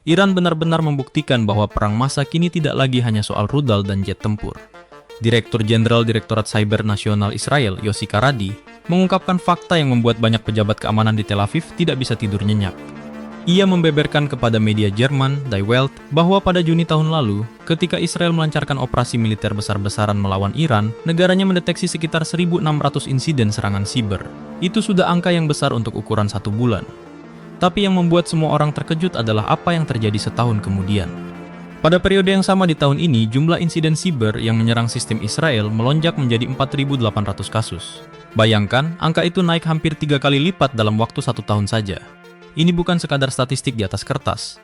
Iran benar-benar membuktikan bahwa perang masa kini tidak lagi hanya soal rudal dan jet tempur. Direktur Jenderal Direktorat Cyber Nasional Israel, Yossi Karadi, mengungkapkan fakta yang membuat banyak pejabat keamanan di Tel Aviv tidak bisa tidur nyenyak. Ia membeberkan kepada media Jerman, Die Welt, bahwa pada Juni tahun lalu, ketika Israel melancarkan operasi militer besar-besaran melawan Iran, negaranya mendeteksi sekitar 1.600 insiden serangan siber. Itu sudah angka yang besar untuk ukuran 1 bulan. Tapi yang membuat semua orang terkejut adalah apa yang terjadi setahun kemudian. Pada periode yang sama di tahun ini, jumlah insiden siber yang menyerang sistem Israel melonjak menjadi 4.800 kasus. Bayangkan, angka itu naik hampir 3 kali lipat dalam waktu 1 tahun saja. Ini bukan sekadar statistik di atas kertas.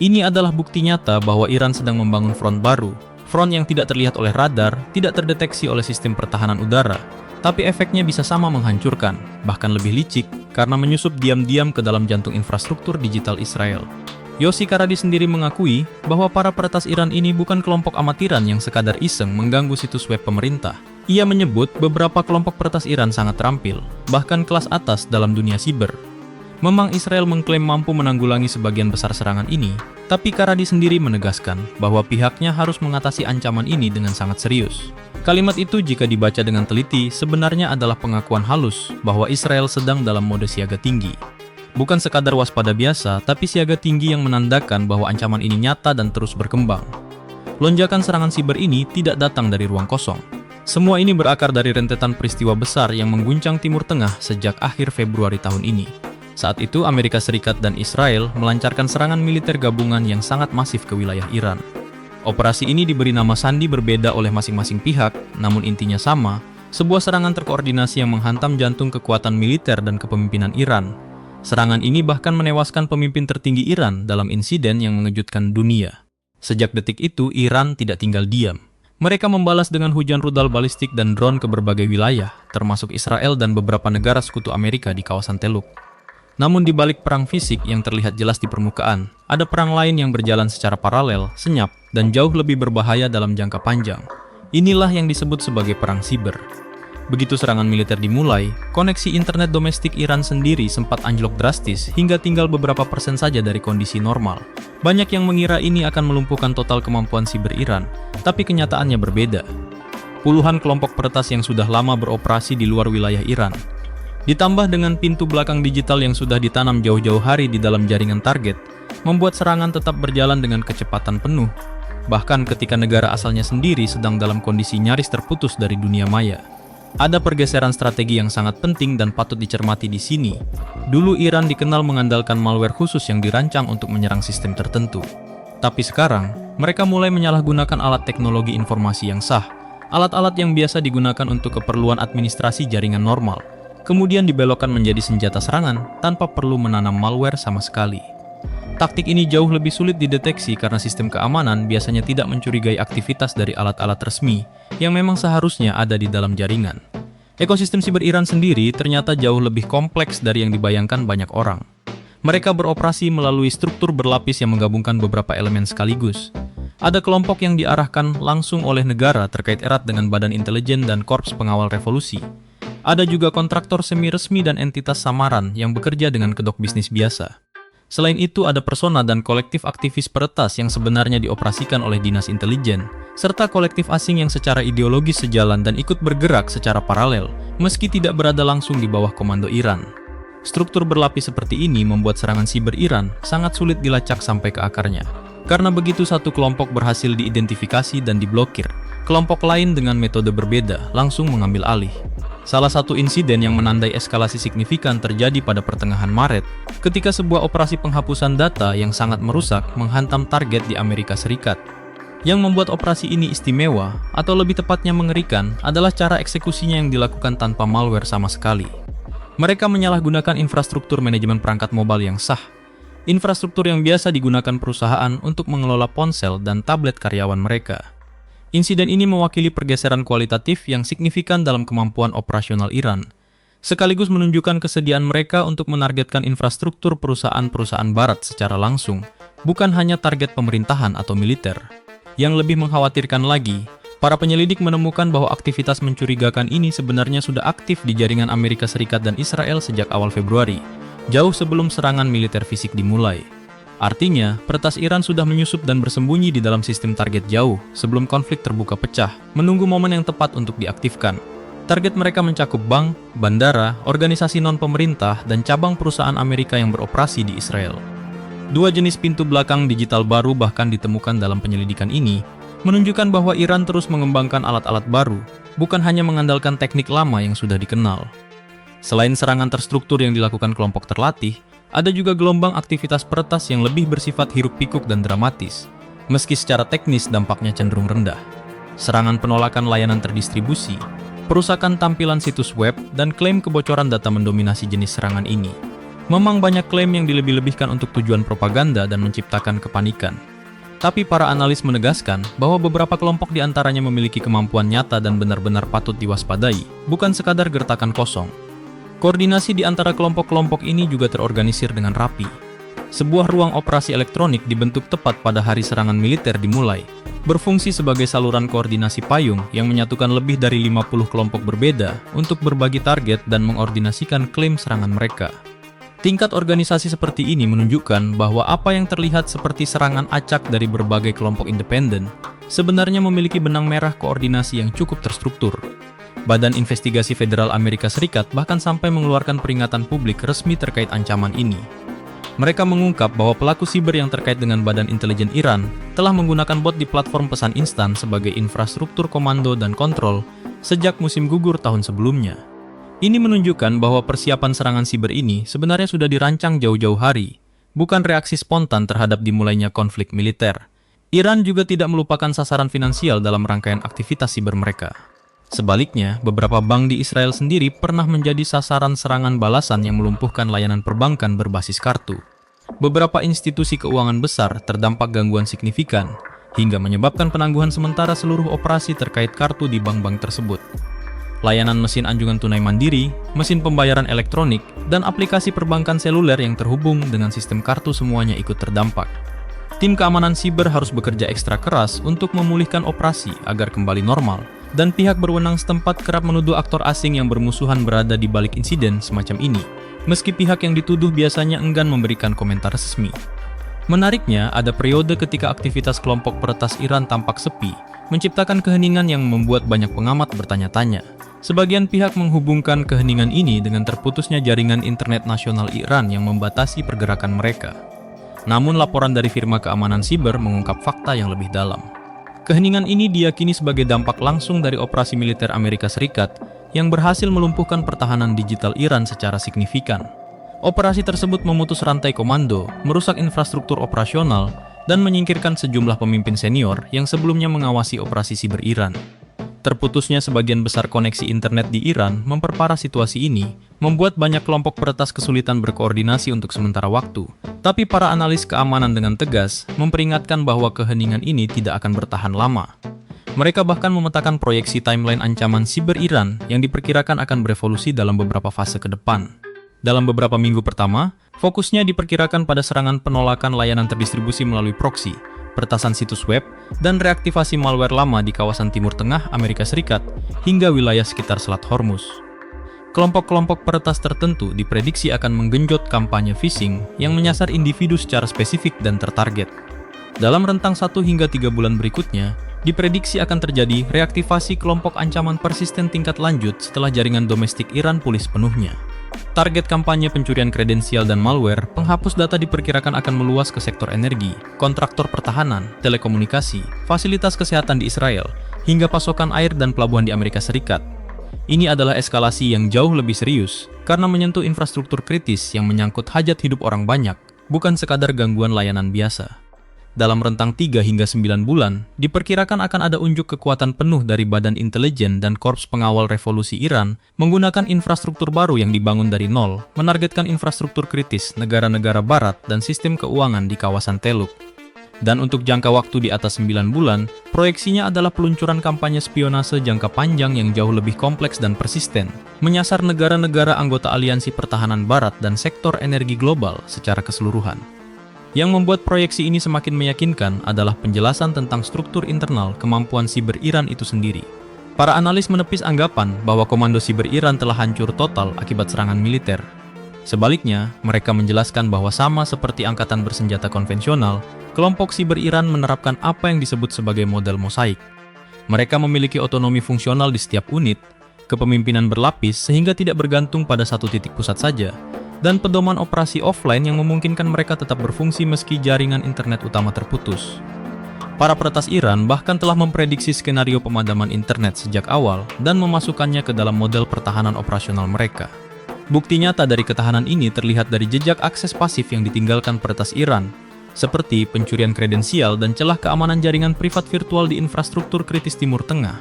Ini adalah bukti nyata bahwa Iran sedang membangun front baru, front yang tidak terlihat oleh radar, tidak terdeteksi oleh sistem pertahanan udara, tapi efeknya bisa sama menghancurkan, bahkan lebih licik, karena menyusup diam-diam ke dalam jantung infrastruktur digital Israel. Yossi Karadi sendiri mengakui bahwa para peretas Iran ini bukan kelompok amatiran yang sekadar iseng mengganggu situs web pemerintah. Ia menyebut beberapa kelompok peretas Iran sangat terampil, bahkan kelas atas dalam dunia siber. Memang Israel mengklaim mampu menanggulangi sebagian besar serangan ini, tapi Karadi sendiri menegaskan bahwa pihaknya harus mengatasi ancaman ini dengan sangat serius. Kalimat itu jika dibaca dengan teliti sebenarnya adalah pengakuan halus bahwa Israel sedang dalam mode siaga tinggi. Bukan sekadar waspada biasa, tapi siaga tinggi yang menandakan bahwa ancaman ini nyata dan terus berkembang. Lonjakan serangan siber ini tidak datang dari ruang kosong. Semua ini berakar dari rentetan peristiwa besar yang mengguncang Timur Tengah sejak akhir Februari tahun ini. Saat itu Amerika Serikat dan Israel melancarkan serangan militer gabungan yang sangat masif ke wilayah Iran. Operasi ini diberi nama sandi berbeda oleh masing-masing pihak, namun intinya sama, sebuah serangan terkoordinasi yang menghantam jantung kekuatan militer dan kepemimpinan Iran. Serangan ini bahkan menewaskan pemimpin tertinggi Iran dalam insiden yang mengejutkan dunia. Sejak detik itu, Iran tidak tinggal diam. Mereka membalas dengan hujan rudal balistik dan drone ke berbagai wilayah, termasuk Israel dan beberapa negara sekutu Amerika di kawasan Teluk. Namun di balik perang fisik yang terlihat jelas di permukaan, ada perang lain yang berjalan secara paralel, senyap, dan jauh lebih berbahaya dalam jangka panjang. Inilah yang disebut sebagai perang siber. Begitu serangan militer dimulai, koneksi internet domestik Iran sendiri sempat anjlok drastis hingga tinggal beberapa persen saja dari kondisi normal. Banyak yang mengira ini akan melumpuhkan total kemampuan siber Iran, tapi kenyataannya berbeda. Puluhan kelompok peretas yang sudah lama beroperasi di luar wilayah Iran, ditambah dengan pintu belakang digital yang sudah ditanam jauh-jauh hari di dalam jaringan target, membuat serangan tetap berjalan dengan kecepatan penuh, bahkan ketika negara asalnya sendiri sedang dalam kondisi nyaris terputus dari dunia maya. Ada pergeseran strategi yang sangat penting dan patut dicermati di sini. Dulu Iran dikenal mengandalkan malware khusus yang dirancang untuk menyerang sistem tertentu. Tapi sekarang, mereka mulai menyalahgunakan alat teknologi informasi yang sah, alat-alat yang biasa digunakan untuk keperluan administrasi jaringan normal, kemudian dibelokkan menjadi senjata serangan tanpa perlu menanam malware sama sekali. Taktik ini jauh lebih sulit dideteksi karena sistem keamanan biasanya tidak mencurigai aktivitas dari alat-alat resmi yang memang seharusnya ada di dalam jaringan. Ekosistem siber Iran sendiri ternyata jauh lebih kompleks dari yang dibayangkan banyak orang. Mereka beroperasi melalui struktur berlapis yang menggabungkan beberapa elemen sekaligus. Ada kelompok yang diarahkan langsung oleh negara terkait erat dengan badan intelijen dan korps pengawal revolusi. Ada juga kontraktor semi-resmi dan entitas samaran yang bekerja dengan kedok bisnis biasa. Selain itu, ada persona dan kolektif aktivis peretas yang sebenarnya dioperasikan oleh dinas intelijen, serta kolektif asing yang secara ideologis sejalan dan ikut bergerak secara paralel, meski tidak berada langsung di bawah komando Iran. Struktur berlapis seperti ini membuat serangan siber Iran sangat sulit dilacak sampai ke akarnya. Karena begitu satu kelompok berhasil diidentifikasi dan diblokir, kelompok lain dengan metode berbeda langsung mengambil alih. Salah satu insiden yang menandai eskalasi signifikan terjadi pada pertengahan Maret, ketika sebuah operasi penghapusan data yang sangat merusak menghantam target di Amerika Serikat. Yang membuat operasi ini istimewa, atau lebih tepatnya mengerikan, adalah cara eksekusinya yang dilakukan tanpa malware sama sekali. Mereka menyalahgunakan infrastruktur manajemen perangkat mobile yang sah, infrastruktur yang biasa digunakan perusahaan untuk mengelola ponsel dan tablet karyawan mereka. Insiden ini mewakili pergeseran kualitatif yang signifikan dalam kemampuan operasional Iran, sekaligus menunjukkan kesediaan mereka untuk menargetkan infrastruktur perusahaan-perusahaan barat secara langsung, bukan hanya target pemerintahan atau militer. Yang lebih mengkhawatirkan lagi, para penyelidik menemukan bahwa aktivitas mencurigakan ini sebenarnya sudah aktif di jaringan Amerika Serikat dan Israel sejak awal Februari, jauh sebelum serangan militer fisik dimulai. Artinya, peretas Iran sudah menyusup dan bersembunyi di dalam sistem target jauh sebelum konflik terbuka pecah, menunggu momen yang tepat untuk diaktifkan. Target mereka mencakup bank, bandara, organisasi non-pemerintah, dan cabang perusahaan Amerika yang beroperasi di Israel. Dua jenis pintu belakang digital baru bahkan ditemukan dalam penyelidikan ini, menunjukkan bahwa Iran terus mengembangkan alat-alat baru, bukan hanya mengandalkan teknik lama yang sudah dikenal. Selain serangan terstruktur yang dilakukan kelompok terlatih, ada juga gelombang aktivitas peretas yang lebih bersifat hiruk-pikuk dan dramatis, meski secara teknis dampaknya cenderung rendah. Serangan penolakan layanan terdistribusi, perusakan tampilan situs web, dan klaim kebocoran data mendominasi jenis serangan ini. Memang banyak klaim yang dilebih-lebihkan untuk tujuan propaganda dan menciptakan kepanikan. Tapi para analis menegaskan bahwa beberapa kelompok di antaranya memiliki kemampuan nyata dan benar-benar patut diwaspadai, bukan sekadar gertakan kosong. Koordinasi di antara kelompok-kelompok ini juga terorganisir dengan rapi. Sebuah ruang operasi elektronik dibentuk tepat pada hari serangan militer dimulai, berfungsi sebagai saluran koordinasi payung yang menyatukan lebih dari 50 kelompok berbeda untuk berbagi target dan mengordinasikan klaim serangan mereka. Tingkat organisasi seperti ini menunjukkan bahwa apa yang terlihat seperti serangan acak dari berbagai kelompok independen sebenarnya memiliki benang merah koordinasi yang cukup terstruktur. Badan Investigasi Federal Amerika Serikat bahkan sampai mengeluarkan peringatan publik resmi terkait ancaman ini. Mereka mengungkap bahwa pelaku siber yang terkait dengan Badan Intelijen Iran telah menggunakan bot di platform pesan instan sebagai infrastruktur komando dan kontrol sejak musim gugur tahun sebelumnya. Ini menunjukkan bahwa persiapan serangan siber ini sebenarnya sudah dirancang jauh-jauh hari, bukan reaksi spontan terhadap dimulainya konflik militer. Iran juga tidak melupakan sasaran finansial dalam rangkaian aktivitas siber mereka. Sebaliknya, beberapa bank di Israel sendiri pernah menjadi sasaran serangan balasan yang melumpuhkan layanan perbankan berbasis kartu. Beberapa institusi keuangan besar terdampak gangguan signifikan, hingga menyebabkan penangguhan sementara seluruh operasi terkait kartu di bank-bank tersebut. Layanan mesin anjungan tunai mandiri, mesin pembayaran elektronik, dan aplikasi perbankan seluler yang terhubung dengan sistem kartu semuanya ikut terdampak. Tim keamanan siber harus bekerja ekstra keras untuk memulihkan operasi agar kembali normal, dan pihak berwenang setempat kerap menuduh aktor asing yang bermusuhan berada di balik insiden semacam ini, meski pihak yang dituduh biasanya enggan memberikan komentar resmi. Menariknya, ada periode ketika aktivitas kelompok peretas Iran tampak sepi, menciptakan keheningan yang membuat banyak pengamat bertanya-tanya. Sebagian pihak menghubungkan keheningan ini dengan terputusnya jaringan internet nasional Iran yang membatasi pergerakan mereka. Namun laporan dari firma keamanan siber mengungkap fakta yang lebih dalam. Keheningan ini diyakini sebagai dampak langsung dari operasi militer Amerika Serikat yang berhasil melumpuhkan pertahanan digital Iran secara signifikan. Operasi tersebut memutus rantai komando, merusak infrastruktur operasional, dan menyingkirkan sejumlah pemimpin senior yang sebelumnya mengawasi operasi siber Iran. Terputusnya sebagian besar koneksi internet di Iran memperparah situasi ini, membuat banyak kelompok peretas kesulitan berkoordinasi untuk sementara waktu. Tapi para analis keamanan dengan tegas memperingatkan bahwa keheningan ini tidak akan bertahan lama. Mereka bahkan memetakan proyeksi timeline ancaman siber Iran yang diperkirakan akan berevolusi dalam beberapa fase ke depan. Dalam beberapa minggu pertama, fokusnya diperkirakan pada serangan penolakan layanan terdistribusi melalui proxy, peretasan situs web, dan reaktivasi malware lama di kawasan Timur Tengah Amerika Serikat hingga wilayah sekitar Selat Hormuz. Kelompok-kelompok peretas tertentu diprediksi akan menggenjot kampanye phishing yang menyasar individu secara spesifik dan tertarget. Dalam rentang 1 hingga 3 bulan berikutnya, diprediksi akan terjadi reaktivasi kelompok ancaman persisten tingkat lanjut setelah jaringan domestik Iran pulih sepenuhnya. Target kampanye pencurian kredensial dan malware, penghapus data diperkirakan akan meluas ke sektor energi, kontraktor pertahanan, telekomunikasi, fasilitas kesehatan di Israel, hingga pasokan air dan pelabuhan di Amerika Serikat. Ini adalah eskalasi yang jauh lebih serius, karena menyentuh infrastruktur kritis yang menyangkut hajat hidup orang banyak, bukan sekadar gangguan layanan biasa. Dalam rentang 3 hingga 9 bulan, diperkirakan akan ada unjuk kekuatan penuh dari Badan Intelijen dan Korps Pengawal Revolusi Iran menggunakan infrastruktur baru yang dibangun dari nol, menargetkan infrastruktur kritis negara-negara barat dan sistem keuangan di kawasan Teluk. Dan untuk jangka waktu di atas 9 bulan, proyeksinya adalah peluncuran kampanye spionase jangka panjang yang jauh lebih kompleks dan persisten, menyasar negara-negara anggota Aliansi Pertahanan Barat dan sektor energi global secara keseluruhan. Yang membuat proyeksi ini semakin meyakinkan adalah penjelasan tentang struktur internal kemampuan siber Iran itu sendiri. Para analis menepis anggapan bahwa komando siber Iran telah hancur total akibat serangan militer. Sebaliknya, mereka menjelaskan bahwa sama seperti angkatan bersenjata konvensional, kelompok siber Iran menerapkan apa yang disebut sebagai model mosaik. Mereka memiliki otonomi fungsional di setiap unit, kepemimpinan berlapis sehingga tidak bergantung pada satu titik pusat saja, dan pedoman operasi offline yang memungkinkan mereka tetap berfungsi meski jaringan internet utama terputus. Para peretas Iran bahkan telah memprediksi skenario pemadaman internet sejak awal dan memasukkannya ke dalam model pertahanan operasional mereka. Bukti nyata dari ketahanan ini terlihat dari jejak akses pasif yang ditinggalkan peretas Iran, seperti pencurian kredensial dan celah keamanan jaringan privat virtual di infrastruktur kritis Timur Tengah,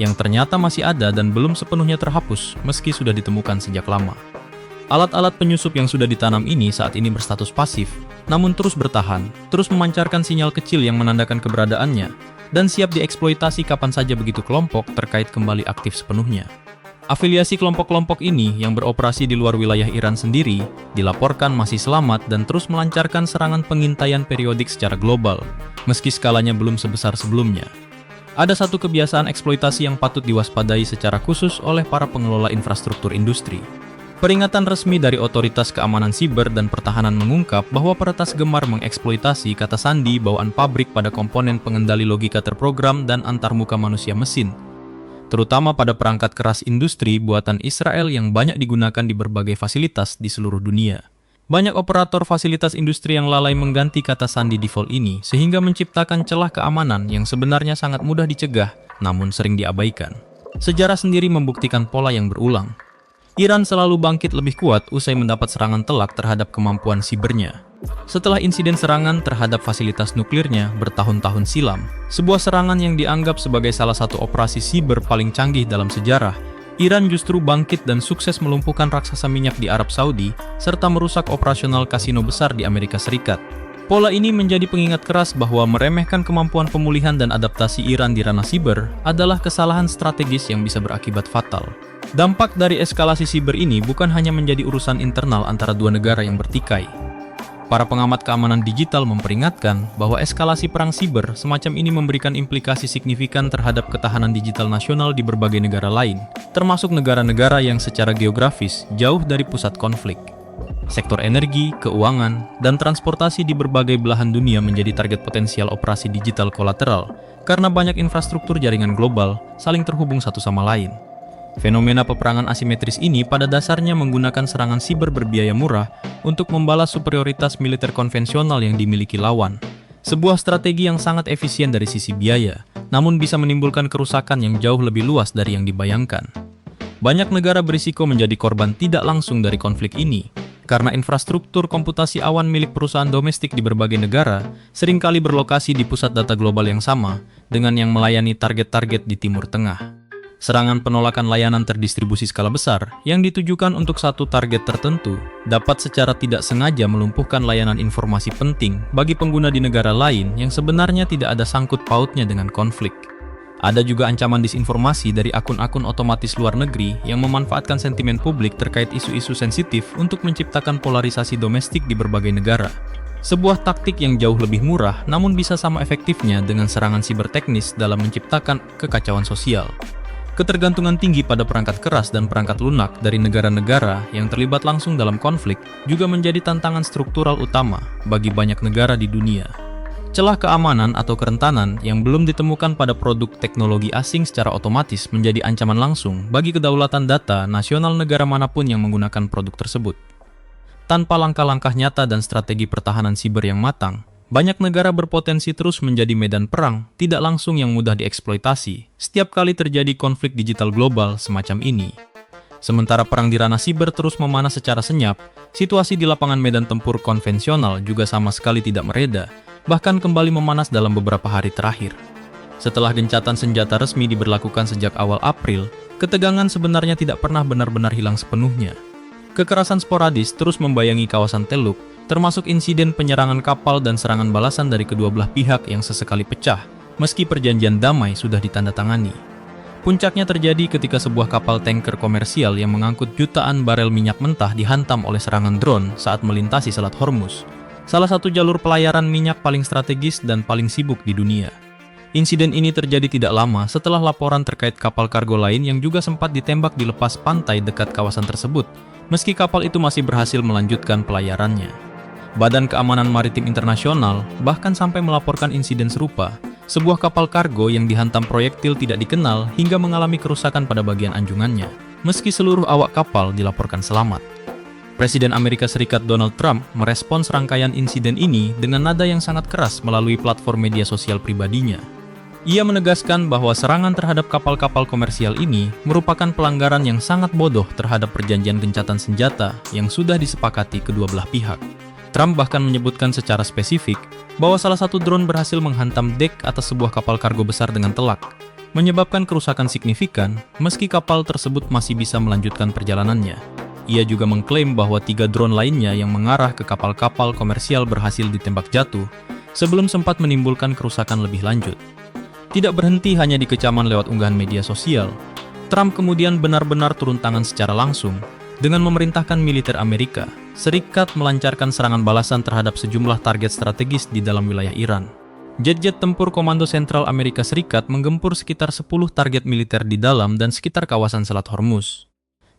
yang ternyata masih ada dan belum sepenuhnya terhapus meski sudah ditemukan sejak lama. Alat-alat penyusup yang sudah ditanam ini saat ini berstatus pasif, namun terus bertahan, terus memancarkan sinyal kecil yang menandakan keberadaannya, dan siap dieksploitasi kapan saja begitu kelompok terkait kembali aktif sepenuhnya. Afiliasi kelompok-kelompok ini yang beroperasi di luar wilayah Iran sendiri dilaporkan masih selamat dan terus melancarkan serangan pengintaian periodik secara global, meski skalanya belum sebesar sebelumnya. Ada satu kebiasaan eksploitasi yang patut diwaspadai secara khusus oleh para pengelola infrastruktur industri. Peringatan resmi dari Otoritas Keamanan Siber dan Pertahanan mengungkap bahwa peretas gemar mengeksploitasi kata sandi bawaan pabrik pada komponen pengendali logika terprogram dan antarmuka manusia-mesin, terutama pada perangkat keras industri buatan Israel yang banyak digunakan di berbagai fasilitas di seluruh dunia. Banyak operator fasilitas industri yang lalai mengganti kata sandi default ini sehingga menciptakan celah keamanan yang sebenarnya sangat mudah dicegah, namun sering diabaikan. Sejarah sendiri membuktikan pola yang berulang. Iran selalu bangkit lebih kuat usai mendapat serangan telak terhadap kemampuan sibernya. Setelah insiden serangan terhadap fasilitas nuklirnya bertahun-tahun silam, sebuah serangan yang dianggap sebagai salah satu operasi siber paling canggih dalam sejarah, Iran justru bangkit dan sukses melumpuhkan raksasa minyak di Arab Saudi, serta merusak operasional kasino besar di Amerika Serikat. Pola ini menjadi pengingat keras bahwa meremehkan kemampuan pemulihan dan adaptasi Iran di ranah siber adalah kesalahan strategis yang bisa berakibat fatal. Dampak dari eskalasi siber ini bukan hanya menjadi urusan internal antara dua negara yang bertikai. Para pengamat keamanan digital memperingatkan bahwa eskalasi perang siber semacam ini memberikan implikasi signifikan terhadap ketahanan digital nasional di berbagai negara lain, termasuk negara-negara yang secara geografis jauh dari pusat konflik. Sektor energi, keuangan, dan transportasi di berbagai belahan dunia menjadi target potensial operasi digital kolateral karena banyak infrastruktur jaringan global saling terhubung satu sama lain. Fenomena peperangan asimetris ini pada dasarnya menggunakan serangan siber berbiaya murah untuk membalas superioritas militer konvensional yang dimiliki lawan. Sebuah strategi yang sangat efisien dari sisi biaya, namun bisa menimbulkan kerusakan yang jauh lebih luas dari yang dibayangkan. Banyak negara berisiko menjadi korban tidak langsung dari konflik ini, karena infrastruktur komputasi awan milik perusahaan domestik di berbagai negara seringkali berlokasi di pusat data global yang sama dengan yang melayani target-target di Timur Tengah. Serangan penolakan layanan terdistribusi skala besar yang ditujukan untuk satu target tertentu dapat secara tidak sengaja melumpuhkan layanan informasi penting bagi pengguna di negara lain yang sebenarnya tidak ada sangkut pautnya dengan konflik. Ada juga ancaman disinformasi dari akun-akun otomatis luar negeri yang memanfaatkan sentimen publik terkait isu-isu sensitif untuk menciptakan polarisasi domestik di berbagai negara. Sebuah taktik yang jauh lebih murah namun bisa sama efektifnya dengan serangan siber teknis dalam menciptakan kekacauan sosial. Ketergantungan tinggi pada perangkat keras dan perangkat lunak dari negara-negara yang terlibat langsung dalam konflik juga menjadi tantangan struktural utama bagi banyak negara di dunia. Celah keamanan atau kerentanan yang belum ditemukan pada produk teknologi asing secara otomatis menjadi ancaman langsung bagi kedaulatan data nasional negara manapun yang menggunakan produk tersebut. Tanpa langkah-langkah nyata dan strategi pertahanan siber yang matang, banyak negara berpotensi terus menjadi medan perang tidak langsung yang mudah dieksploitasi setiap kali terjadi konflik digital global semacam ini. Sementara perang di ranah siber terus memanas secara senyap, situasi di lapangan medan tempur konvensional juga sama sekali tidak mereda, bahkan kembali memanas dalam beberapa hari terakhir. Setelah gencatan senjata resmi diberlakukan sejak awal April, ketegangan sebenarnya tidak pernah benar-benar hilang sepenuhnya. Kekerasan sporadis terus membayangi kawasan Teluk, termasuk insiden penyerangan kapal dan serangan balasan dari kedua belah pihak yang sesekali pecah, meski perjanjian damai sudah ditandatangani. Puncaknya terjadi ketika sebuah kapal tanker komersial yang mengangkut jutaan barel minyak mentah dihantam oleh serangan drone saat melintasi Selat Hormuz, salah satu jalur pelayaran minyak paling strategis dan paling sibuk di dunia. Insiden ini terjadi tidak lama setelah laporan terkait kapal kargo lain yang juga sempat ditembak di lepas pantai dekat kawasan tersebut, meski kapal itu masih berhasil melanjutkan pelayarannya. Badan Keamanan Maritim Internasional bahkan sampai melaporkan insiden serupa, sebuah kapal kargo yang dihantam proyektil tidak dikenal hingga mengalami kerusakan pada bagian anjungannya, meski seluruh awak kapal dilaporkan selamat. Presiden Amerika Serikat Donald Trump merespons rangkaian insiden ini dengan nada yang sangat keras melalui platform media sosial pribadinya. Ia menegaskan bahwa serangan terhadap kapal-kapal komersial ini merupakan pelanggaran yang sangat bodoh terhadap perjanjian gencatan senjata yang sudah disepakati kedua belah pihak. Trump bahkan menyebutkan secara spesifik bahwa salah satu drone berhasil menghantam dek atas sebuah kapal kargo besar dengan telak, menyebabkan kerusakan signifikan meski kapal tersebut masih bisa melanjutkan perjalanannya. Ia juga mengklaim bahwa 3 drone lainnya yang mengarah ke kapal-kapal komersial berhasil ditembak jatuh sebelum sempat menimbulkan kerusakan lebih lanjut. Tidak berhenti hanya di kecaman lewat unggahan media sosial, Trump kemudian benar-benar turun tangan secara langsung dengan memerintahkan militer Amerika Serikat melancarkan serangan balasan terhadap sejumlah target strategis di dalam wilayah Iran. Jet-jet tempur Komando Sentral Amerika Serikat menggempur sekitar 10 target militer di dalam dan sekitar kawasan Selat Hormuz.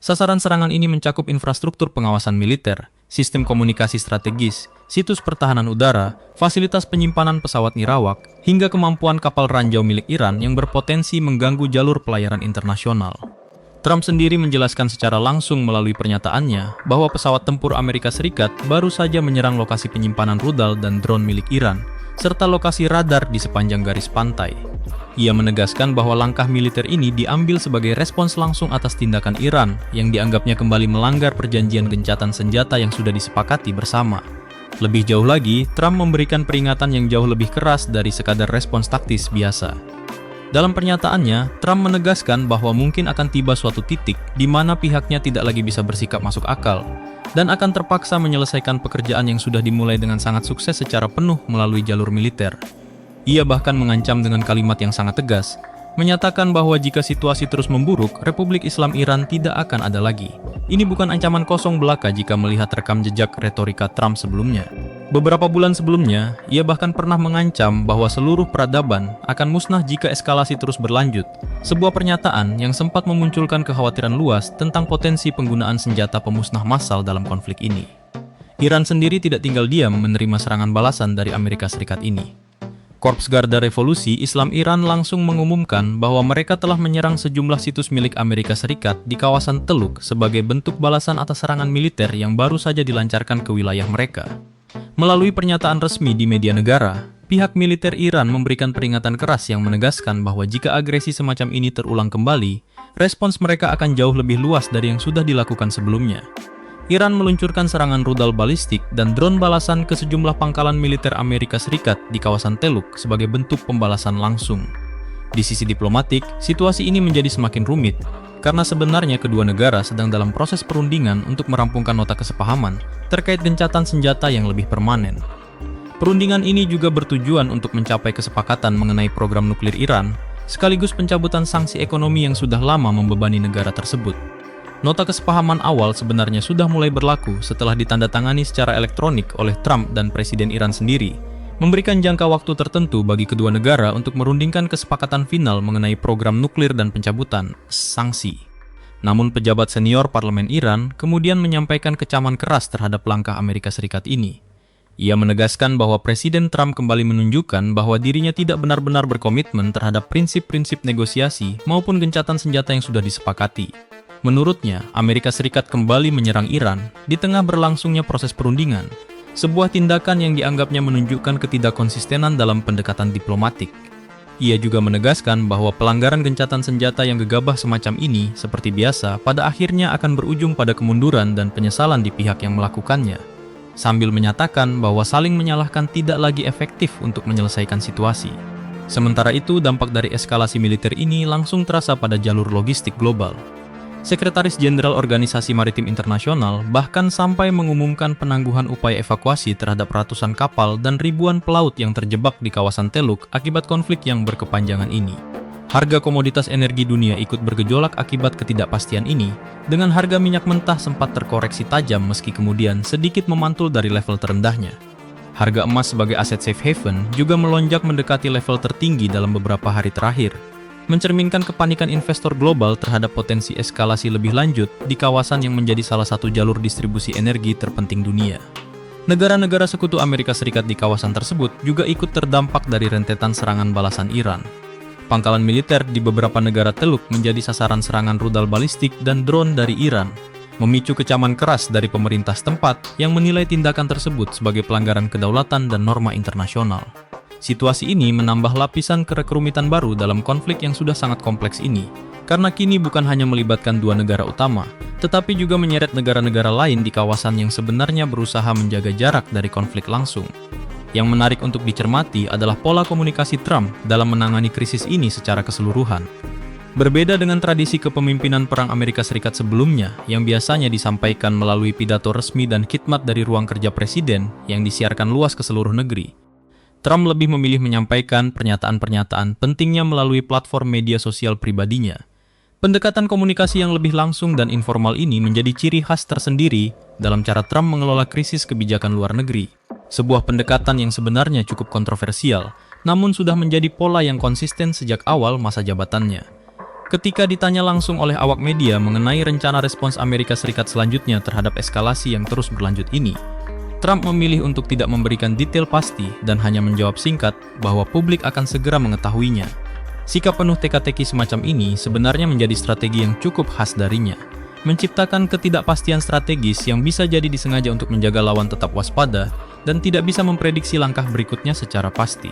Sasaran serangan ini mencakup infrastruktur pengawasan militer, sistem komunikasi strategis, situs pertahanan udara, fasilitas penyimpanan pesawat nirawak, hingga kemampuan kapal ranjau milik Iran yang berpotensi mengganggu jalur pelayaran internasional. Trump sendiri menjelaskan secara langsung melalui pernyataannya bahwa pesawat tempur Amerika Serikat baru saja menyerang lokasi penyimpanan rudal dan drone milik Iran, serta lokasi radar di sepanjang garis pantai. Ia menegaskan bahwa langkah militer ini diambil sebagai respons langsung atas tindakan Iran yang dianggapnya kembali melanggar perjanjian gencatan senjata yang sudah disepakati bersama. Lebih jauh lagi, Trump memberikan peringatan yang jauh lebih keras dari sekadar respons taktis biasa. Dalam pernyataannya, Trump menegaskan bahwa mungkin akan tiba suatu titik di mana pihaknya tidak lagi bisa bersikap masuk akal dan akan terpaksa menyelesaikan pekerjaan yang sudah dimulai dengan sangat sukses secara penuh melalui jalur militer. Ia bahkan mengancam dengan kalimat yang sangat tegas, menyatakan bahwa jika situasi terus memburuk, Republik Islam Iran tidak akan ada lagi. Ini bukan ancaman kosong belaka jika melihat rekam jejak retorika Trump sebelumnya. Beberapa bulan sebelumnya, ia bahkan pernah mengancam bahwa seluruh peradaban akan musnah jika eskalasi terus berlanjut, sebuah pernyataan yang sempat memunculkan kekhawatiran luas tentang potensi penggunaan senjata pemusnah massal dalam konflik ini. Iran sendiri tidak tinggal diam menerima serangan balasan dari Amerika Serikat ini. Korps Garda Revolusi Islam Iran langsung mengumumkan bahwa mereka telah menyerang sejumlah situs milik Amerika Serikat di kawasan Teluk sebagai bentuk balasan atas serangan militer yang baru saja dilancarkan ke wilayah mereka. Melalui pernyataan resmi di media negara, pihak militer Iran memberikan peringatan keras yang menegaskan bahwa jika agresi semacam ini terulang kembali, respons mereka akan jauh lebih luas dari yang sudah dilakukan sebelumnya. Iran meluncurkan serangan rudal balistik dan drone balasan ke sejumlah pangkalan militer Amerika Serikat di kawasan Teluk sebagai bentuk pembalasan langsung. Di sisi diplomatik, situasi ini menjadi semakin rumit karena sebenarnya kedua negara sedang dalam proses perundingan untuk merampungkan nota kesepahaman terkait gencatan senjata yang lebih permanen. Perundingan ini juga bertujuan untuk mencapai kesepakatan mengenai program nuklir Iran, sekaligus pencabutan sanksi ekonomi yang sudah lama membebani negara tersebut. Nota kesepahaman awal sebenarnya sudah mulai berlaku setelah ditandatangani secara elektronik oleh Trump dan Presiden Iran sendiri, memberikan jangka waktu tertentu bagi kedua negara untuk merundingkan kesepakatan final mengenai program nuklir dan pencabutan sanksi. Namun pejabat senior parlemen Iran kemudian menyampaikan kecaman keras terhadap langkah Amerika Serikat ini. Ia menegaskan bahwa Presiden Trump kembali menunjukkan bahwa dirinya tidak benar-benar berkomitmen terhadap prinsip-prinsip negosiasi maupun gencatan senjata yang sudah disepakati. Menurutnya, Amerika Serikat kembali menyerang Iran di tengah berlangsungnya proses perundingan, sebuah tindakan yang dianggapnya menunjukkan ketidakkonsistenan dalam pendekatan diplomatik. Ia juga menegaskan bahwa pelanggaran gencatan senjata yang gegabah semacam ini, seperti biasa, pada akhirnya akan berujung pada kemunduran dan penyesalan di pihak yang melakukannya, sambil menyatakan bahwa saling menyalahkan tidak lagi efektif untuk menyelesaikan situasi. Sementara itu, dampak dari eskalasi militer ini langsung terasa pada jalur logistik global. Sekretaris Jenderal Organisasi Maritim Internasional bahkan sampai mengumumkan penangguhan upaya evakuasi terhadap ratusan kapal dan ribuan pelaut yang terjebak di kawasan Teluk akibat konflik yang berkepanjangan ini. Harga komoditas energi dunia ikut bergejolak akibat ketidakpastian ini, dengan harga minyak mentah sempat terkoreksi tajam meski kemudian sedikit memantul dari level terendahnya. Harga emas sebagai aset safe haven juga melonjak mendekati level tertinggi dalam beberapa hari terakhir. mencerminkan kepanikan investor global terhadap potensi eskalasi lebih lanjut di kawasan yang menjadi salah satu jalur distribusi energi terpenting dunia. Negara-negara sekutu Amerika Serikat di kawasan tersebut juga ikut terdampak dari rentetan serangan balasan Iran. Pangkalan militer di beberapa negara Teluk menjadi sasaran serangan rudal balistik dan drone dari Iran, memicu kecaman keras dari pemerintah setempat yang menilai tindakan tersebut sebagai pelanggaran kedaulatan dan norma internasional. Situasi ini menambah lapisan kerumitan baru dalam konflik yang sudah sangat kompleks ini, karena kini bukan hanya melibatkan dua negara utama, tetapi juga menyeret negara-negara lain di kawasan yang sebenarnya berusaha menjaga jarak dari konflik langsung. Yang menarik untuk dicermati adalah pola komunikasi Trump dalam menangani krisis ini secara keseluruhan. Berbeda dengan tradisi kepemimpinan Perang Amerika Serikat sebelumnya, yang biasanya disampaikan melalui pidato resmi dan khidmat dari ruang kerja presiden yang disiarkan luas ke seluruh negeri, Trump lebih memilih menyampaikan pernyataan-pernyataan pentingnya melalui platform media sosial pribadinya. Pendekatan komunikasi yang lebih langsung dan informal ini menjadi ciri khas tersendiri dalam cara Trump mengelola krisis kebijakan luar negeri. Sebuah pendekatan yang sebenarnya cukup kontroversial, namun sudah menjadi pola yang konsisten sejak awal masa jabatannya. Ketika ditanya langsung oleh awak media mengenai rencana respons Amerika Serikat selanjutnya terhadap eskalasi yang terus berlanjut ini, Trump memilih untuk tidak memberikan detail pasti dan hanya menjawab singkat bahwa publik akan segera mengetahuinya. Sikap penuh teka-teki semacam ini sebenarnya menjadi strategi yang cukup khas darinya, menciptakan ketidakpastian strategis yang bisa jadi disengaja untuk menjaga lawan tetap waspada dan tidak bisa memprediksi langkah berikutnya secara pasti.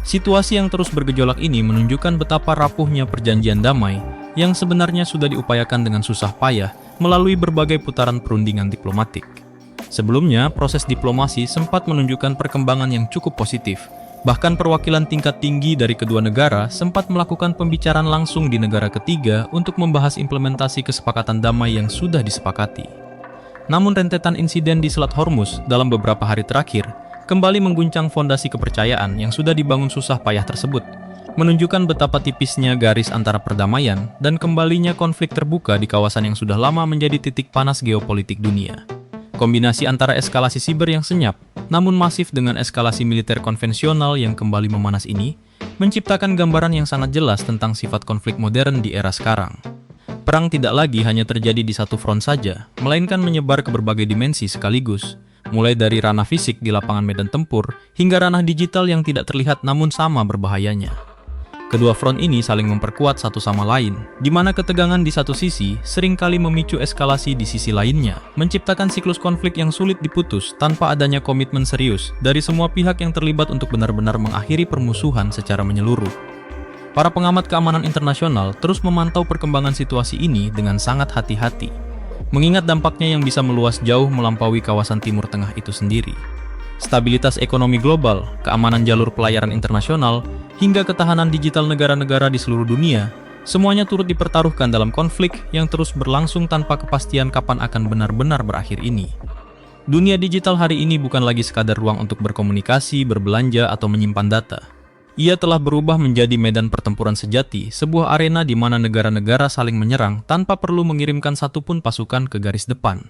Situasi yang terus bergejolak ini menunjukkan betapa rapuhnya perjanjian damai yang sebenarnya sudah diupayakan dengan susah payah melalui berbagai putaran perundingan diplomatik. Sebelumnya, proses diplomasi sempat menunjukkan perkembangan yang cukup positif. Bahkan perwakilan tingkat tinggi dari kedua negara sempat melakukan pembicaraan langsung di negara ketiga untuk membahas implementasi kesepakatan damai yang sudah disepakati. Namun rentetan insiden di Selat Hormuz dalam beberapa hari terakhir kembali mengguncang fondasi kepercayaan yang sudah dibangun susah payah tersebut, menunjukkan betapa tipisnya garis antara perdamaian dan kembalinya konflik terbuka di kawasan yang sudah lama menjadi titik panas geopolitik dunia. Kombinasi antara eskalasi siber yang senyap, namun masif dengan eskalasi militer konvensional yang kembali memanas ini, menciptakan gambaran yang sangat jelas tentang sifat konflik modern di era sekarang. Perang tidak lagi hanya terjadi di satu front saja, melainkan menyebar ke berbagai dimensi sekaligus, mulai dari ranah fisik di lapangan medan tempur, hingga ranah digital yang tidak terlihat namun sama berbahayanya. Kedua front ini saling memperkuat satu sama lain, di mana ketegangan di satu sisi seringkali memicu eskalasi di sisi lainnya, menciptakan siklus konflik yang sulit diputus tanpa adanya komitmen serius dari semua pihak yang terlibat untuk benar-benar mengakhiri permusuhan secara menyeluruh. Para pengamat keamanan internasional terus memantau perkembangan situasi ini dengan sangat hati-hati, mengingat dampaknya yang bisa meluas jauh melampaui kawasan Timur Tengah itu sendiri. Stabilitas ekonomi global, keamanan jalur pelayaran internasional, hingga ketahanan digital negara-negara di seluruh dunia, semuanya turut dipertaruhkan dalam konflik yang terus berlangsung tanpa kepastian kapan akan benar-benar berakhir ini. Dunia digital hari ini bukan lagi sekadar ruang untuk berkomunikasi, berbelanja, atau menyimpan data. Ia telah berubah menjadi medan pertempuran sejati, sebuah arena di mana negara-negara saling menyerang tanpa perlu mengirimkan satupun pasukan ke garis depan.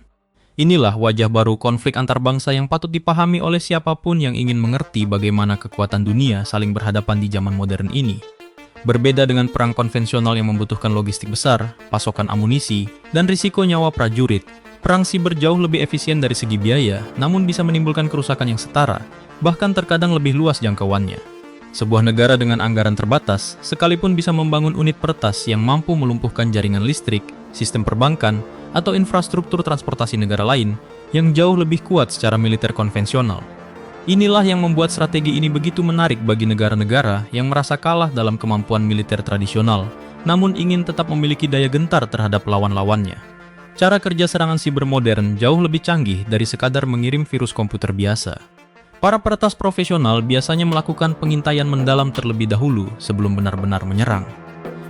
Inilah wajah baru konflik antar bangsa yang patut dipahami oleh siapapun yang ingin mengerti bagaimana kekuatan dunia saling berhadapan di zaman modern ini. Berbeda dengan perang konvensional yang membutuhkan logistik besar, pasokan amunisi, dan risiko nyawa prajurit, perang siber jauh lebih efisien dari segi biaya, namun bisa menimbulkan kerusakan yang setara, bahkan terkadang lebih luas jangkauannya. Sebuah negara dengan anggaran terbatas, sekalipun bisa membangun unit peretas yang mampu melumpuhkan jaringan listrik, sistem perbankan, atau infrastruktur transportasi negara lain yang jauh lebih kuat secara militer konvensional. Inilah yang membuat strategi ini begitu menarik bagi negara-negara yang merasa kalah dalam kemampuan militer tradisional, namun ingin tetap memiliki daya gentar terhadap lawan-lawannya. Cara kerja serangan siber modern jauh lebih canggih dari sekadar mengirim virus komputer biasa. Para peretas profesional biasanya melakukan pengintaian mendalam terlebih dahulu sebelum benar-benar menyerang.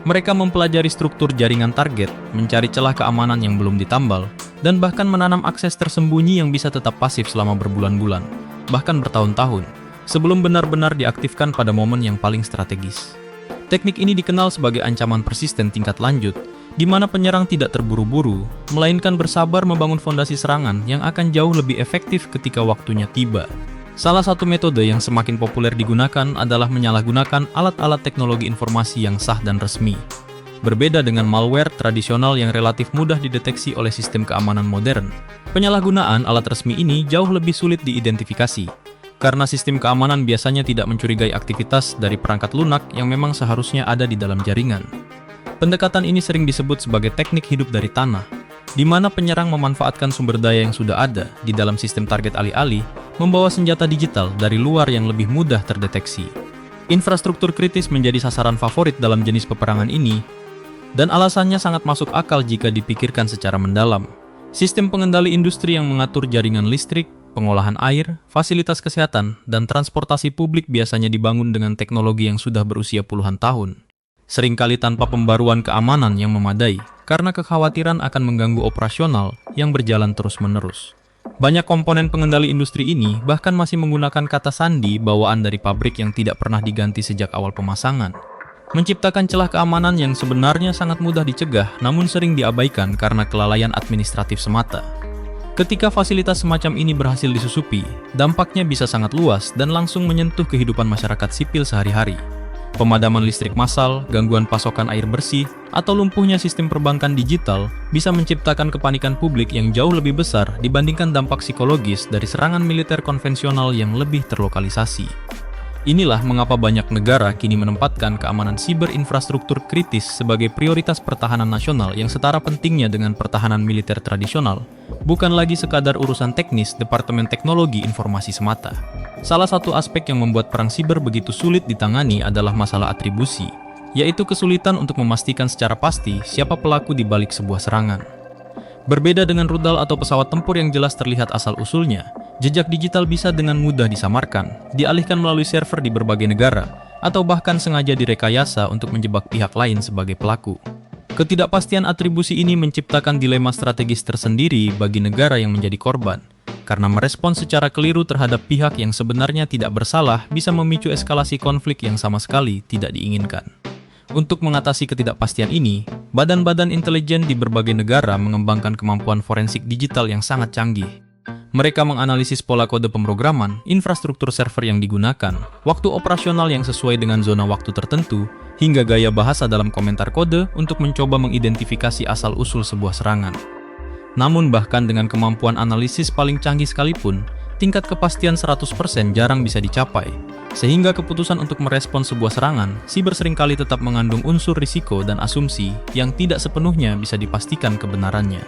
Mereka mempelajari struktur jaringan target, mencari celah keamanan yang belum ditambal, dan bahkan menanam akses tersembunyi yang bisa tetap pasif selama berbulan-bulan, bahkan bertahun-tahun, sebelum benar-benar diaktifkan pada momen yang paling strategis. Teknik ini dikenal sebagai ancaman persisten tingkat lanjut, di mana penyerang tidak terburu-buru, melainkan bersabar membangun fondasi serangan yang akan jauh lebih efektif ketika waktunya tiba. Salah satu metode yang semakin populer digunakan adalah menyalahgunakan alat-alat teknologi informasi yang sah dan resmi. Berbeda dengan malware tradisional yang relatif mudah dideteksi oleh sistem keamanan modern, penyalahgunaan alat resmi ini jauh lebih sulit diidentifikasi, karena sistem keamanan biasanya tidak mencurigai aktivitas dari perangkat lunak yang memang seharusnya ada di dalam jaringan. Pendekatan ini sering disebut sebagai teknik hidup dari tanah, di mana penyerang memanfaatkan sumber daya yang sudah ada di dalam sistem target alih-alih, membawa senjata digital dari luar yang lebih mudah terdeteksi. Infrastruktur kritis menjadi sasaran favorit dalam jenis peperangan ini, dan alasannya sangat masuk akal jika dipikirkan secara mendalam. Sistem pengendali industri yang mengatur jaringan listrik, pengolahan air, fasilitas kesehatan, dan transportasi publik biasanya dibangun dengan teknologi yang sudah berusia puluhan tahun. Seringkali tanpa pembaruan keamanan yang memadai, karena kekhawatiran akan mengganggu operasional yang berjalan terus-menerus. Banyak komponen pengendali industri ini bahkan masih menggunakan kata sandi bawaan dari pabrik yang tidak pernah diganti sejak awal pemasangan, menciptakan celah keamanan yang sebenarnya sangat mudah dicegah namun sering diabaikan karena kelalaian administratif semata. Ketika fasilitas semacam ini berhasil disusupi, dampaknya bisa sangat luas dan langsung menyentuh kehidupan masyarakat sipil sehari-hari. Pemadaman listrik massal, gangguan pasokan air bersih, atau lumpuhnya sistem perbankan digital bisa menciptakan kepanikan publik yang jauh lebih besar dibandingkan dampak psikologis dari serangan militer konvensional yang lebih terlokalisasi. Inilah mengapa banyak negara kini menempatkan keamanan siber infrastruktur kritis sebagai prioritas pertahanan nasional yang setara pentingnya dengan pertahanan militer tradisional, bukan lagi sekadar urusan teknis Departemen Teknologi Informasi semata. Salah satu aspek yang membuat perang siber begitu sulit ditangani adalah masalah atribusi, yaitu kesulitan untuk memastikan secara pasti siapa pelaku di balik sebuah serangan. Berbeda dengan rudal atau pesawat tempur yang jelas terlihat asal-usulnya, jejak digital bisa dengan mudah disamarkan, dialihkan melalui server di berbagai negara, atau bahkan sengaja direkayasa untuk menjebak pihak lain sebagai pelaku. Ketidakpastian atribusi ini menciptakan dilema strategis tersendiri bagi negara yang menjadi korban, karena merespons secara keliru terhadap pihak yang sebenarnya tidak bersalah bisa memicu eskalasi konflik yang sama sekali tidak diinginkan. Untuk mengatasi ketidakpastian ini, badan-badan intelijen di berbagai negara mengembangkan kemampuan forensik digital yang sangat canggih. Mereka menganalisis pola kode pemrograman, infrastruktur server yang digunakan, waktu operasional yang sesuai dengan zona waktu tertentu, hingga gaya bahasa dalam komentar kode untuk mencoba mengidentifikasi asal-usul sebuah serangan. Namun bahkan dengan kemampuan analisis paling canggih sekalipun, tingkat kepastian 100% jarang bisa dicapai. Sehingga keputusan untuk merespons sebuah serangan, siber seringkali tetap mengandung unsur risiko dan asumsi yang tidak sepenuhnya bisa dipastikan kebenarannya.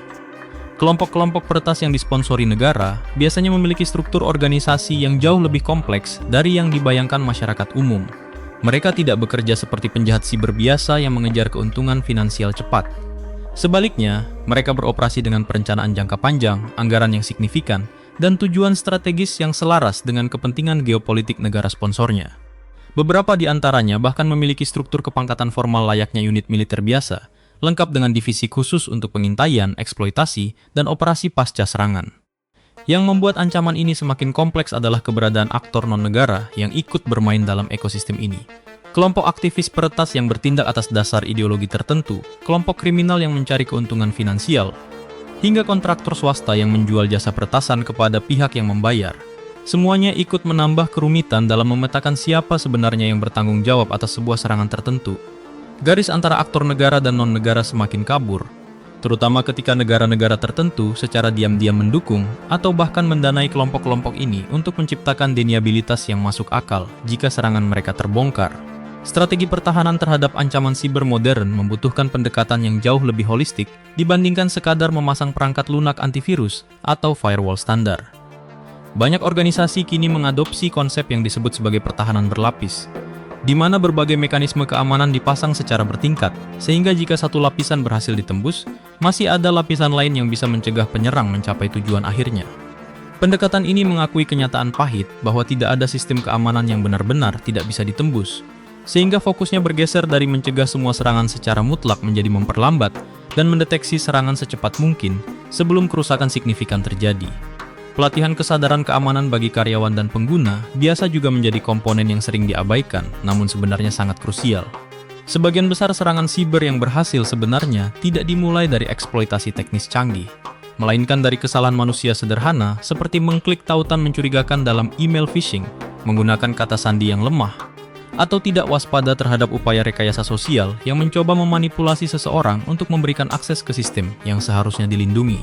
Kelompok-kelompok peretas yang disponsori negara biasanya memiliki struktur organisasi yang jauh lebih kompleks dari yang dibayangkan masyarakat umum. Mereka tidak bekerja seperti penjahat siber biasa yang mengejar keuntungan finansial cepat. Sebaliknya, mereka beroperasi dengan perencanaan jangka panjang, anggaran yang signifikan, dan tujuan strategis yang selaras dengan kepentingan geopolitik negara sponsornya. Beberapa di antaranya bahkan memiliki struktur kepangkatan formal layaknya unit militer biasa, lengkap dengan divisi khusus untuk pengintaian, eksploitasi, dan operasi pasca serangan. Yang membuat ancaman ini semakin kompleks adalah keberadaan aktor non-negara yang ikut bermain dalam ekosistem ini. Kelompok aktivis peretas yang bertindak atas dasar ideologi tertentu, kelompok kriminal yang mencari keuntungan finansial, hingga kontraktor swasta yang menjual jasa peretasan kepada pihak yang membayar. Semuanya ikut menambah kerumitan dalam memetakan siapa sebenarnya yang bertanggung jawab atas sebuah serangan tertentu. Garis antara aktor negara dan non-negara semakin kabur, terutama ketika negara-negara tertentu secara diam-diam mendukung atau bahkan mendanai kelompok-kelompok ini untuk menciptakan deniabilitas yang masuk akal jika serangan mereka terbongkar. Strategi pertahanan terhadap ancaman siber modern membutuhkan pendekatan yang jauh lebih holistik dibandingkan sekadar memasang perangkat lunak antivirus atau firewall standar. Banyak organisasi kini mengadopsi konsep yang disebut sebagai pertahanan berlapis, di mana berbagai mekanisme keamanan dipasang secara bertingkat, sehingga jika satu lapisan berhasil ditembus, masih ada lapisan lain yang bisa mencegah penyerang mencapai tujuan akhirnya. Pendekatan ini mengakui kenyataan pahit bahwa tidak ada sistem keamanan yang benar-benar tidak bisa ditembus, sehingga fokusnya bergeser dari mencegah semua serangan secara mutlak menjadi memperlambat dan mendeteksi serangan secepat mungkin sebelum kerusakan signifikan terjadi. Pelatihan kesadaran keamanan bagi karyawan dan pengguna biasa juga menjadi komponen yang sering diabaikan, namun sebenarnya sangat krusial. Sebagian besar serangan siber yang berhasil sebenarnya tidak dimulai dari eksploitasi teknis canggih, melainkan dari kesalahan manusia sederhana seperti mengklik tautan mencurigakan dalam email phishing, menggunakan kata sandi yang lemah, atau tidak waspada terhadap upaya rekayasa sosial yang mencoba memanipulasi seseorang untuk memberikan akses ke sistem yang seharusnya dilindungi.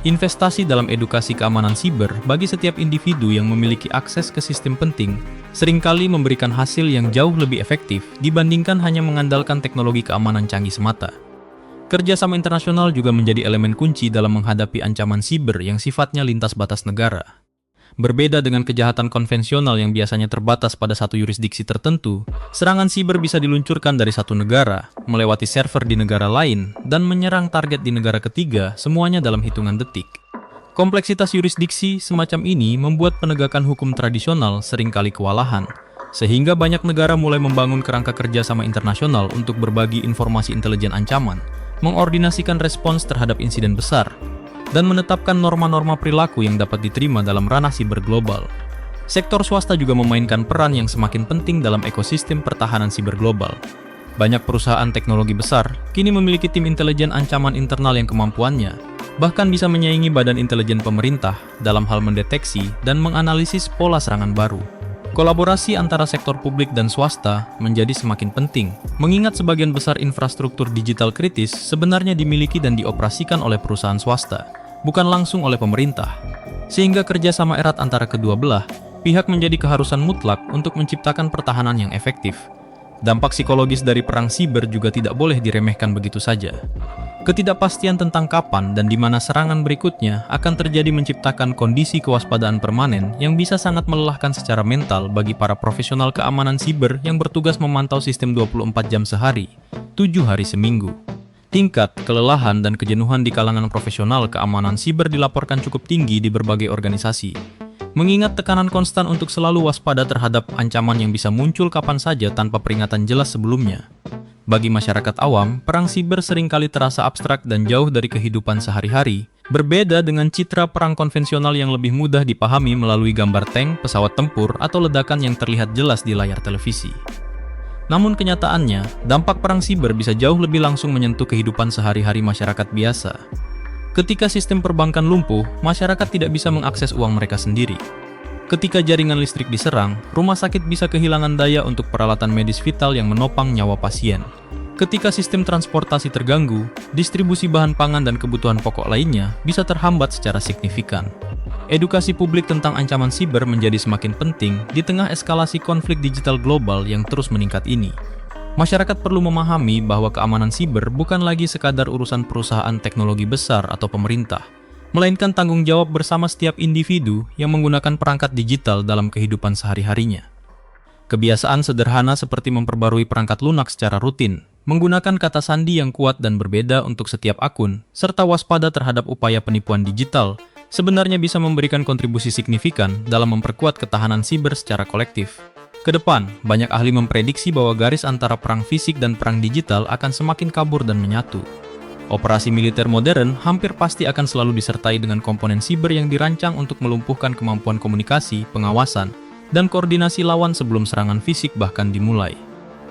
Investasi dalam edukasi keamanan siber bagi setiap individu yang memiliki akses ke sistem penting seringkali memberikan hasil yang jauh lebih efektif dibandingkan hanya mengandalkan teknologi keamanan canggih semata. Kerjasama internasional juga menjadi elemen kunci dalam menghadapi ancaman siber yang sifatnya lintas batas negara. Berbeda dengan kejahatan konvensional yang biasanya terbatas pada satu yurisdiksi tertentu, serangan siber bisa diluncurkan dari satu negara, melewati server di negara lain, dan menyerang target di negara ketiga, semuanya dalam hitungan detik. Kompleksitas yurisdiksi semacam ini membuat penegakan hukum tradisional seringkali kewalahan, sehingga banyak negara mulai membangun kerangka kerjasama internasional untuk berbagi informasi intelijen ancaman, mengordinasikan respons terhadap insiden besar, dan menetapkan norma-norma perilaku yang dapat diterima dalam ranah siber global. Sektor swasta juga memainkan peran yang semakin penting dalam ekosistem pertahanan siber global. Banyak perusahaan teknologi besar kini memiliki tim intelijen ancaman internal yang kemampuannya bahkan bisa menyaingi badan intelijen pemerintah dalam hal mendeteksi dan menganalisis pola serangan baru. Kolaborasi antara sektor publik dan swasta menjadi semakin penting, mengingat sebagian besar infrastruktur digital kritis sebenarnya dimiliki dan dioperasikan oleh perusahaan swasta, bukan langsung oleh pemerintah. Sehingga kerjasama erat antara kedua belah pihak menjadi keharusan mutlak untuk menciptakan pertahanan yang efektif. Dampak psikologis dari perang siber juga tidak boleh diremehkan begitu saja. Ketidakpastian tentang kapan dan di mana serangan berikutnya akan terjadi menciptakan kondisi kewaspadaan permanen yang bisa sangat melelahkan secara mental bagi para profesional keamanan siber yang bertugas memantau sistem 24 jam sehari, 7 hari seminggu. Tingkat kelelahan dan kejenuhan di kalangan profesional keamanan siber dilaporkan cukup tinggi di berbagai organisasi. Mengingat tekanan konstan untuk selalu waspada terhadap ancaman yang bisa muncul kapan saja tanpa peringatan jelas sebelumnya. Bagi masyarakat awam, perang siber seringkali terasa abstrak dan jauh dari kehidupan sehari-hari, berbeda dengan citra perang konvensional yang lebih mudah dipahami melalui gambar tank, pesawat tempur, atau ledakan yang terlihat jelas di layar televisi. Namun kenyataannya, dampak perang siber bisa jauh lebih langsung menyentuh kehidupan sehari-hari masyarakat biasa. Ketika sistem perbankan lumpuh, masyarakat tidak bisa mengakses uang mereka sendiri. Ketika jaringan listrik diserang, rumah sakit bisa kehilangan daya untuk peralatan medis vital yang menopang nyawa pasien. Ketika sistem transportasi terganggu, distribusi bahan pangan dan kebutuhan pokok lainnya bisa terhambat secara signifikan. Edukasi publik tentang ancaman siber menjadi semakin penting di tengah eskalasi konflik digital global yang terus meningkat ini. Masyarakat perlu memahami bahwa keamanan siber bukan lagi sekadar urusan perusahaan teknologi besar atau pemerintah, melainkan tanggung jawab bersama setiap individu yang menggunakan perangkat digital dalam kehidupan sehari-harinya. Kebiasaan sederhana seperti memperbarui perangkat lunak secara rutin, menggunakan kata sandi yang kuat dan berbeda untuk setiap akun, serta waspada terhadap upaya penipuan digital, sebenarnya bisa memberikan kontribusi signifikan dalam memperkuat ketahanan siber secara kolektif. Kedepan, banyak ahli memprediksi bahwa garis antara perang fisik dan perang digital akan semakin kabur dan menyatu. Operasi militer modern hampir pasti akan selalu disertai dengan komponen siber yang dirancang untuk melumpuhkan kemampuan komunikasi, pengawasan, dan koordinasi lawan sebelum serangan fisik bahkan dimulai.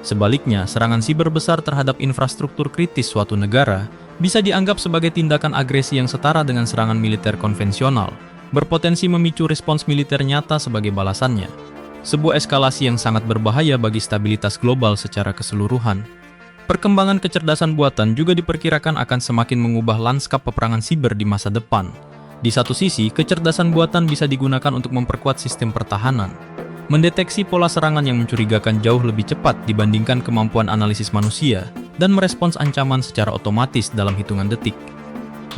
Sebaliknya, serangan siber besar terhadap infrastruktur kritis suatu negara bisa dianggap sebagai tindakan agresi yang setara dengan serangan militer konvensional, berpotensi memicu respons militer nyata sebagai balasannya. Sebuah eskalasi yang sangat berbahaya bagi stabilitas global secara keseluruhan. Perkembangan kecerdasan buatan juga diperkirakan akan semakin mengubah lanskap peperangan siber di masa depan. Di satu sisi, kecerdasan buatan bisa digunakan untuk memperkuat sistem pertahanan, mendeteksi pola serangan yang mencurigakan jauh lebih cepat dibandingkan kemampuan analisis manusia, dan merespons ancaman secara otomatis dalam hitungan detik.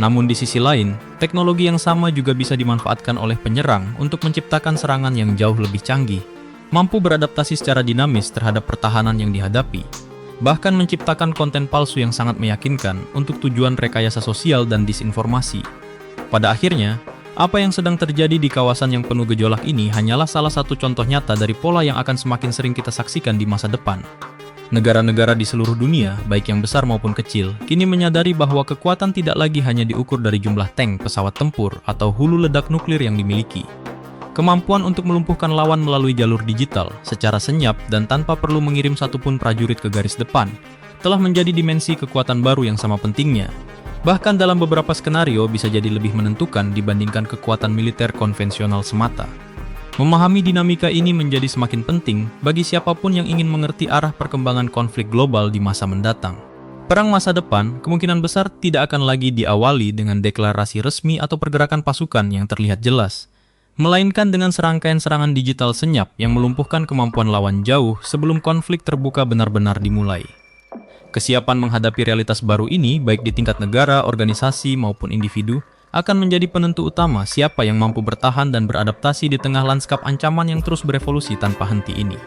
Namun di sisi lain, teknologi yang sama juga bisa dimanfaatkan oleh penyerang untuk menciptakan serangan yang jauh lebih canggih, mampu beradaptasi secara dinamis terhadap pertahanan yang dihadapi, bahkan menciptakan konten palsu yang sangat meyakinkan untuk tujuan rekayasa sosial dan disinformasi. Pada akhirnya, apa yang sedang terjadi di kawasan yang penuh gejolak ini hanyalah salah satu contoh nyata dari pola yang akan semakin sering kita saksikan di masa depan. Negara-negara di seluruh dunia, baik yang besar maupun kecil, kini menyadari bahwa kekuatan tidak lagi hanya diukur dari jumlah tank, pesawat tempur, atau hulu ledak nuklir yang dimiliki. Kemampuan untuk melumpuhkan lawan melalui jalur digital, secara senyap dan tanpa perlu mengirim satupun prajurit ke garis depan, telah menjadi dimensi kekuatan baru yang sama pentingnya. Bahkan dalam beberapa skenario bisa jadi lebih menentukan dibandingkan kekuatan militer konvensional semata. Memahami dinamika ini menjadi semakin penting bagi siapapun yang ingin mengerti arah perkembangan konflik global di masa mendatang. Perang masa depan kemungkinan besar tidak akan lagi diawali dengan deklarasi resmi atau pergerakan pasukan yang terlihat jelas, melainkan dengan serangkaian serangan digital senyap yang melumpuhkan kemampuan lawan jauh sebelum konflik terbuka benar-benar dimulai. Kesiapan menghadapi realitas baru ini, baik di tingkat negara, organisasi, maupun individu, akan menjadi penentu utama siapa yang mampu bertahan dan beradaptasi di tengah lanskap ancaman yang terus berevolusi tanpa henti ini.